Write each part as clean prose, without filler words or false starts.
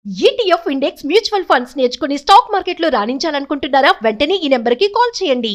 ETF index mutual funds నేర్చుకుని stock మార్కెట్లో రాణించాలనుకుంటున్నారా? వెంటనే ఈ నెంబర్కి కాల్ చేయండి.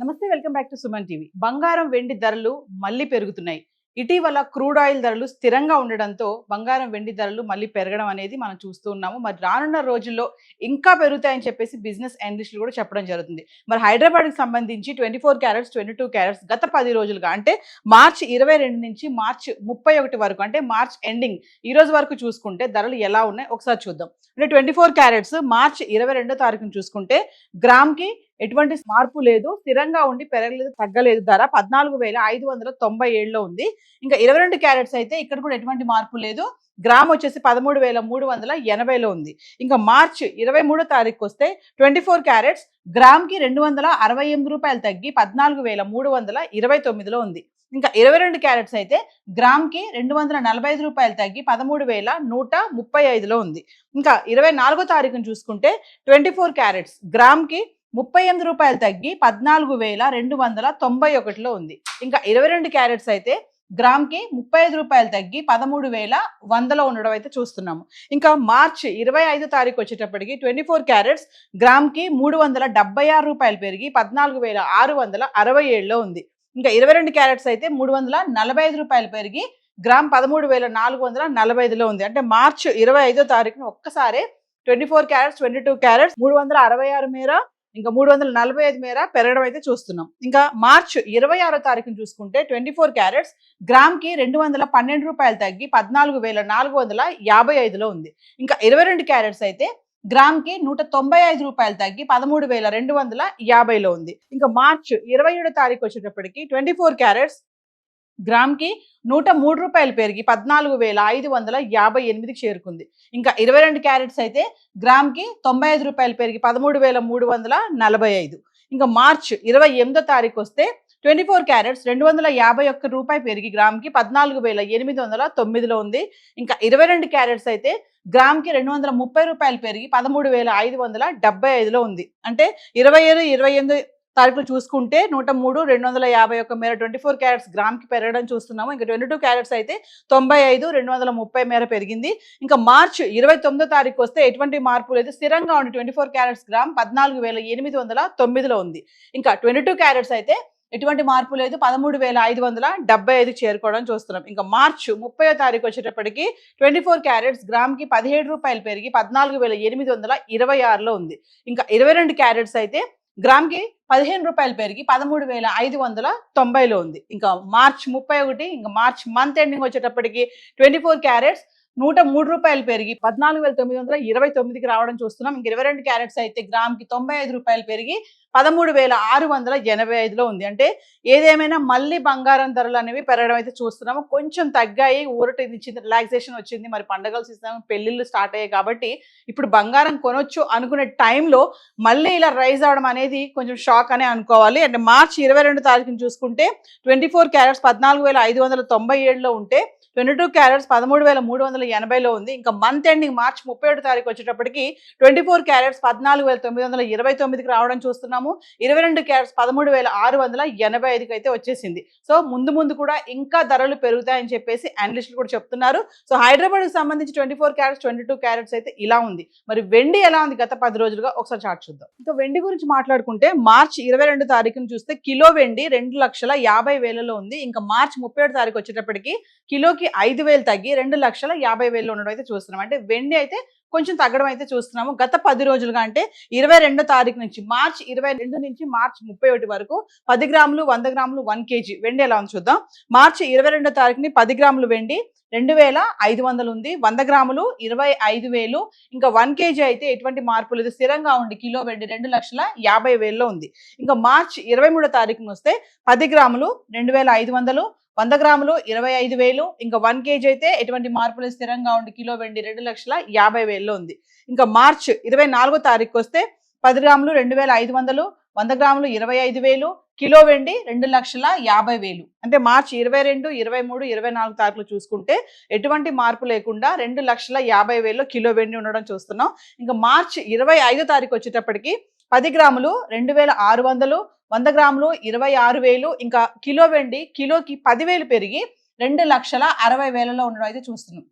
నమస్తే, welcome back to Suman TV. బంగారం వెండి ధరలు మళ్ళీ పెరుగుతున్నాయి. ఇటీవల క్రూడ్ ఆయిల్ ధరలు స్థిరంగా ఉండడంతో బంగారం వెండి ధరలు మళ్ళీ పెరగడం అనేది మనం చూస్తూ ఉన్నాము. మరి రానున్న రోజుల్లో ఇంకా పెరుగుతాయని చెప్పేసి బిజినెస్ అనలిస్టులు కూడా చెప్పడం జరుగుతుంది. మరి హైదరాబాద్కి సంబంధించి 24 క్యారెట్స్ 22 క్యారెట్స్ గత 10 రోజులుగా అంటే మార్చి 22 నుంచి మార్చి 31 వరకు అంటే మార్చ్ ఎండింగ్ ఈ రోజు వరకు చూసుకుంటే ధరలు ఎలా ఉన్నాయి ఒకసారి చూద్దాం. అంటే 24 క్యారెట్స్ మార్చి 22వ తారీఖున చూసుకుంటే గ్రామ్కి ఎటువంటి మార్పు లేదు, స్థిరంగా ఉండి పెరగలేదు, తగ్గలేదు. ధర 14,597లో ఉంది. ఇంకా 22 క్యారెట్స్ అయితే ఇక్కడ కూడా ఎటువంటి మార్పు లేదు, గ్రామ్ వచ్చేసి 13,380లో ఉంది. ఇంకా మార్చి 23వ తారీఖు వస్తే 24 క్యారెట్స్ గ్రామ్కి 268 రూపాయలు తగ్గి 14,329లో ఉంది. ఇంకా 22 క్యారెట్స్ అయితే గ్రామ్కి 245 రూపాయలు తగ్గి 13,135లో ఉంది. ఇంకా 24వ తారీఖును చూసుకుంటే 24 క్యారెట్స్ గ్రామ్కి 38 రూపాయలు తగ్గి 14,291లో ఉంది. ఇంకా 22 క్యారెట్స్ అయితే గ్రామ్కి 35 రూపాయలు తగ్గి 13,100లో ఉండడం అయితే చూస్తున్నాము. ఇంకా మార్చి 25వ తారీఖు వచ్చేటప్పటికి 24 క్యారెట్స్ గ్రామ్కి 376 రూపాయలు పెరిగి 14,667లో ఉంది. ఇంకా 22 క్యారెట్స్ అయితే 345 రూపాయలు పెరిగి గ్రామ్ 13,445లో ఉంది. అంటే మార్చి 25వ తారీఖున ఒక్కసారి 24 క్యారెట్స్ 22 క్యారెట్స్ 366 మేర ఇంకా 345 మేర పెరగడం అయితే చూస్తున్నాం. ఇంకా మార్చ్ 26వ తారీఖున చూసుకుంటే 24 క్యారెట్స్ గ్రామ్కి 212 రూపాయలు తగ్గి 14,455లో ఉంది. ఇంకా 22 క్యారెట్స్ అయితే గ్రామ్కి 195 రూపాయలు తగ్గి 13,250లో ఉంది. ఇంకా మార్చ్ 27వ తారీఖు వచ్చేటప్పటికి 24 క్యారెట్స్ గ్రామ్కి 103 రూపాయలు పెరిగి 14,558కి చేరుకుంది. ఇంకా 22 క్యారెట్స్ అయితే గ్రామ్కి 95 రూపాయలు పెరిగి 13,345. ఇంకా మార్చ్ 28వ తారీఖు వస్తే 24 క్యారెట్స్ 251 రూపాయలు పెరిగి గ్రామ్కి 14,809లో ఉంది. ఇంకా 22 క్యారెట్స్ అయితే గ్రామ్కి 230 రూపాయలు పెరిగి 13,575లో ఉంది. అంటే 27 తారీఖులు చూసుకుంటే 103, 251 మేర 24 క్యారెట్స్ గ్రామ్కి పెరగడం చూస్తున్నాము. ఇంకా 22 క్యారెట్స్ అయితే 95, 230 మేర పెరిగింది. ఇంకా మార్చ్ 29వ తారీఖు వస్తే ఎటువంటి మార్పు లేదు, స్థిరంగా ఉండి 24 క్యారెట్స్ గ్రామ్ 14,809లో ఉంది. ఇంకా 22 క్యారెట్స్ అయితే ఎటువంటి మార్పు లేదు, 13,575 చేరుకోవడం చూస్తున్నాం. ఇంకా మార్చ్ 30వ తారీఖు వచ్చేటప్పటికి 24 క్యారెట్స్ గ్రామ్కి 17 రూపాయలు పెరిగి 14,826లో ఉంది. ఇంకా 22 క్యారెట్స్ అయితే గ్రామ్కి 15 రూపాయలు పెరిగి 13,590లో ఉంది. ఇంకా మార్చ్ 31 ఇంకా మార్చ్ మంత్ ఎండింగ్ వచ్చేటప్పటికి 24 క్యారెట్స్ 103 రూపాయలు పెరిగి 14,929కి రావడం చూస్తున్నాం. ఇంక 22 క్యారెట్స్ అయితే గ్రామ్కి 95 రూపాయలు పెరిగి 13,685లో ఉంది. అంటే ఏదేమైనా మళ్ళీ బంగారం ధరలు అనేవి పెరగడం అయితే చూస్తున్నాము. కొంచెం తగ్గాయి, ఊరట ఇచ్చింది, రిలాక్సేషన్ వచ్చింది. మరి పండగలు సీజన్, పెళ్లిళ్ళు స్టార్ట్ అయ్యాయి కాబట్టి ఇప్పుడు బంగారం కొనొచ్చు అనుకునే టైంలో మళ్ళీ ఇలా రైజ్ అవడం అనేది కొంచెం షాక్ అనే అనుకోవాలి. అంటే మార్చి 22 తారీఖుని చూసుకుంటే 24 క్యారెట్స్ 14,597లో ఉంటే 22 క్యారెట్స్ 13,380లో ఉంది. ఇంకా మంత్ ఎండింగ్ మార్చ్ 31 తారీఖు వచ్చేటప్పటికి 24 క్యారెట్స్ 14,929కి రావడం చూస్తున్నాము. 22 క్యారెట్స్ 13,685కి అయితే వచ్చేసింది. సో ముందు కూడా ఇంకా ధరలు పెరుగుతాయని చెప్పేసి అనలిస్టులు కూడా చెప్తున్నారు. సో హైదరాబాద్కి సంబంధించి 24 క్యారెట్స్ 22 క్యారెట్స్ అయితే ఇలా ఉంది. మరి వెండి ఎలా ఉంది గత 10 రోజులుగా ఒకసారి చార్ట్ చూద్దాం. ఇంకా వెండి గురించి మాట్లాడుకుంటే మార్చ్ 22 తారీఖున చూస్తే కిలో వెండి 2,50,000లో ఉంది. ఇంకా మార్చ్ 31 తారీఖు వచ్చేటప్పటికి కిలోకి 5,000 తగ్గి 2,50,000లో ఉండడం అయితే చూస్తున్నాం. అంటే వెండి అయితే కొంచెం తగ్గడం అయితే చూస్తున్నాము. గత 10 రోజులుగా అంటే 22 తారీఖు నుంచి మార్చ్ 22 నుంచి మార్చ్ 31 వరకు 10 గ్రాములు 100 గ్రాములు 1 కేజీ వెండి ఎలా ఉంది చూద్దాం. మార్చి 22 తారీఖుని 10 గ్రాములు వెండి 2,500 ఉంది, 100 గ్రాములు 25,000. ఇంకా 1 కేజీ అయితే ఎటువంటి మార్పు లేదు, స్థిరంగా ఉండి కిలో వెండి 2,50,000లో ఉంది. ఇంకా మార్చి 23 తారీఖున వస్తే 10 గ్రాములు 2,500, 100 గ్రాములు 25,000. ఇంకా 1 కేజీ అయితే ఎటువంటి మార్పులు స్థిరంగా ఉండి కిలో వెండి 2,50,000లో ఉంది. ఇంకా మార్చ్ 24 తారీఖు వస్తే 10 గ్రాములు 2,500, 100 గ్రాములు 25,000, కిలో వెండి 2,50,000. అంటే మార్చి 22, 23, 24 తారీఖులు చూసుకుంటే ఎటువంటి మార్పు లేకుండా 2,50,000లో కిలో వెండి ఉండడం చూస్తున్నాం. ఇంకా మార్చి 25 తారీఖు వచ్చేటప్పటికి 10 గ్రాములు 2600, 100 గ్రాములు 26,000, ఇంకా కిలో వెండి కిలోకి 10,000 పెరిగి 2,60,000లో ఉండడం అయితే చూస్తున్నాం.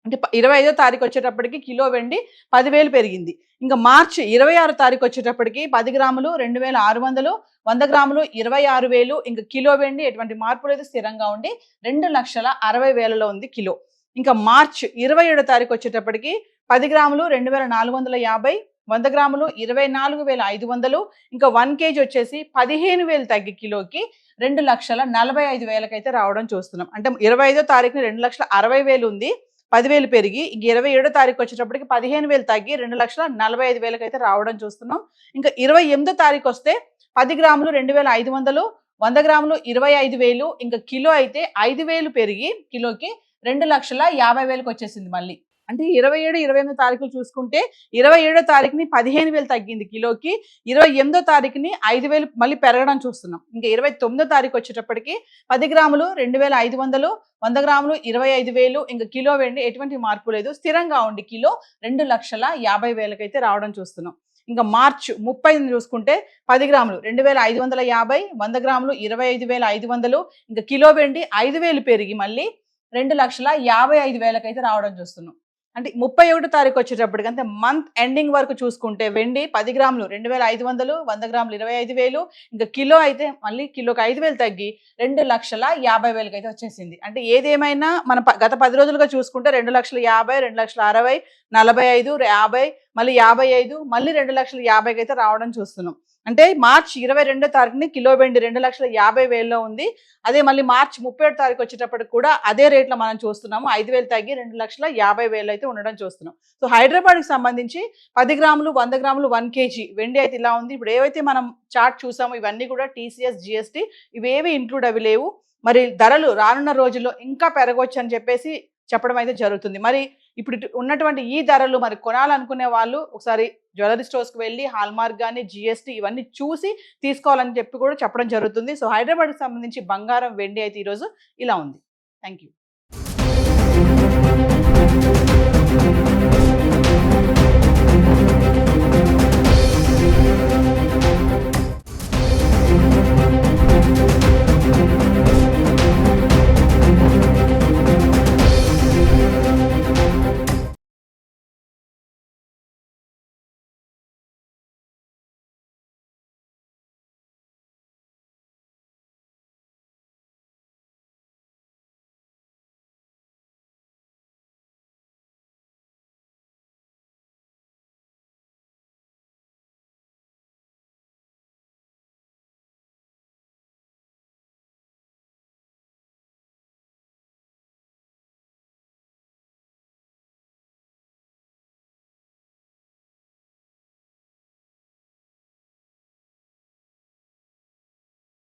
అంటే 25వ తారీఖు వచ్చేటప్పటికి కిలో వెండి 10,000 పెరిగింది. ఇంకా మార్చి 26 తారీఖు వచ్చేటప్పటికి 10 గ్రాములు 2,600, 100 గ్రాములు 26,000, ఇంకా కిలో వెండి ఎటువంటి మార్పు లేదు, స్థిరంగా ఉండి 2,60,000లో ఉంది కిలో. ఇంకా మార్చి 27 తారీఖు వచ్చేటప్పటికి 10 గ్రాములు 2,450, 100 గ్రాములు 24,500, ఇంకా 1 కేజీ వచ్చేసి 15,000 తగ్గి కిలోకి 2,45,000 అయితే రావడం చూస్తున్నాం. అంటే 25వ తారీఖుని 2,60,000 ఉంది, 10,000 పెరిగి ఇంక 27వ తారీఖు వచ్చేటప్పటికి 15,000 తగ్గి 2,45,000 అయితే రావడం చూస్తున్నాం. ఇంకా 28వ తారీఖు వస్తే 10 గ్రాములు 2,500, 100 గ్రాములు 25,000, ఇంకా కిలో అయితే 5,000 పెరిగి కిలోకి 2,50,000కి వచ్చేసింది మళ్ళీ. అంటే 27, 28 తారీఖులు చూసుకుంటే 27వ తారీఖుని 15,000 తగ్గింది కిలోకి, 28వ తారీఖుని 5,000 మళ్ళీ పెరగడం చూస్తున్నాం. ఇంకా 29వ తారీఖు వచ్చేటప్పటికి 10 గ్రాములు 2,500, 100 గ్రాములు 25,000, ఇంకా కిలో వెండి ఎటువంటి మార్పు లేదు, స్థిరంగా ఉండి కిలో 2,50,000 అయితే రావడం చూస్తున్నాం. ఇంకా మార్చ్ 30 చూసుకుంటే 10 గ్రాములు 2,550, 100 గ్రాములు 25,500, ఇంకా కిలో వెండి 5,000 పెరిగి మళ్ళీ 2,55,000 అయితే రావడం చూస్తున్నాం. అంటే 31వ తారీఖు వచ్చేటప్పటికి అంటే మంత్ ఎండింగ్ వరకు చూసుకుంటే వెండి 10 గ్రాములు 2,500, 100 గ్రాములు 25,000, ఇంకా కిలో అయితే మళ్ళీ కిలోకి 5,000 తగ్గి 2,50,000 అయితే వచ్చేసింది. అంటే ఏదేమైనా మన గత 10 రోజులుగా చూసుకుంటే 2,50,000, 2,60,000, 45, 50, మళ్ళీ 55, మళ్ళీ 2,50,000 అయితే రావడం చూస్తున్నాం. అంటే మార్చి 22వ తారీఖుని కిలో వెండి 2,50,000లో ఉంది. అదే మళ్ళీ మార్చి 31వ తారీఖు వచ్చేటప్పటికి కూడా అదే రేట్లో మనం చూస్తున్నాము, 5,000 తగ్గి 2,50,000 అయితే ఉండడం చూస్తున్నాం. సో హైదరాబాద్కి సంబంధించి 10 గ్రాములు 100 గ్రాములు 1 కేజీ వెండి అయితే ఇలా ఉంది. ఇప్పుడు ఏవైతే మనం చార్ట్ చూసామో ఇవన్నీ కూడా TCS GST ఇవేవి ఇంక్లూడ్ అవి లేవు. మరి ధరలు రానున్న రోజుల్లో ఇంకా పెరగవచ్చు అని చెప్పేసి చెప్పడం అయితే జరుగుతుంది. మరి ఇప్పుడు ఉన్నటువంటి ఈ ధరలు మరి కొనాలనుకునే వాళ్ళు ఒకసారి జ్యువెలరీ స్టోర్స్కి వెళ్ళి హాల్మార్క్ కానీ GST ఇవన్నీ చూసి తీసుకోవాలని చెప్పి కూడా చెప్పడం జరుగుతుంది. సో హైదరాబాద్కి సంబంధించి బంగారం వెండి అయితే ఈరోజు ఇలా ఉంది. Thank you.